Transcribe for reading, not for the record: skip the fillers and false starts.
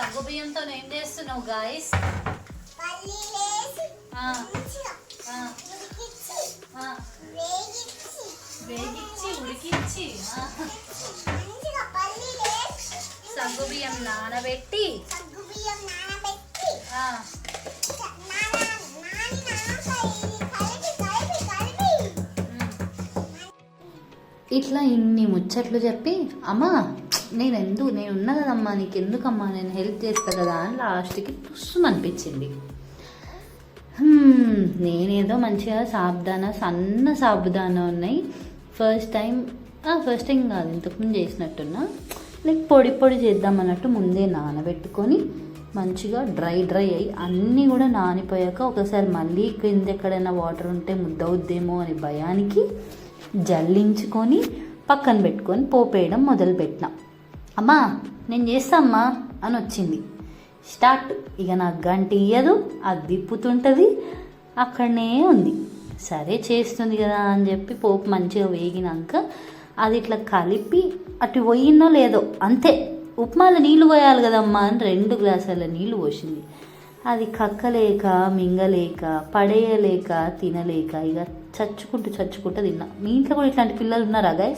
సగ్గు బియ్యంతో ఏం చేస్తున్నావు గాయస్? వేగించి ఉడికించి సగ్గు బియ్యం నానబెట్టి ఇట్లా ఇన్ని ముచ్చట్లు చెప్పి అమ్మా నేను ఉన్నా కదమ్మా, నీకెందుకమ్మా, నేను హెల్ప్ చేస్తా కదా అని లాస్ట్కి పుస్సుమనిపించింది. నేనేదో మంచిగా సన్న సాబుదానా ఉన్నాయి. ఫస్ట్ టైం కాదు, ఇంతకుముందు చేసినట్టున్నా. లైక్ పొడి చేద్దాం అన్నట్టు ముందే నానబెట్టుకొని మంచిగా డ్రై అయ్యి అన్నీ కూడా నానిపోయాక ఒకసారి మళ్ళీ కింద ఎక్కడైనా వాటర్ ఉంటే ముద్దవుద్దేమో అని భయానికి జల్లించుకొని పక్కన పెట్టుకొని పోపేయడం మొదలుపెట్టిన. అమ్మా నేను చేస్తామ్మా అని వచ్చింది. స్టార్ట్. ఇక నాకు గంట ఇయ్యదు, అది తిప్పుతుంటుంది, అక్కడనే ఉంది. సరే చేస్తుంది కదా అని చెప్పి పోపు మంచిగా వేగినాక అది ఇట్లా కలిపి అటు పోయిందో లేదో అంతే. ఉప్మాలో నీళ్ళు పోయాలి కదమ్మా అని 2 గ్లాసుల నీళ్ళు పోసింది. అది కక్కలేక మింగలేక పడేయలేక తినలేక ఇక చచ్చుకుంటూ తిన్నా. మీ ఇంట్లో కూడా ఇట్లాంటి పిల్లలు ఉన్నారా గైస్?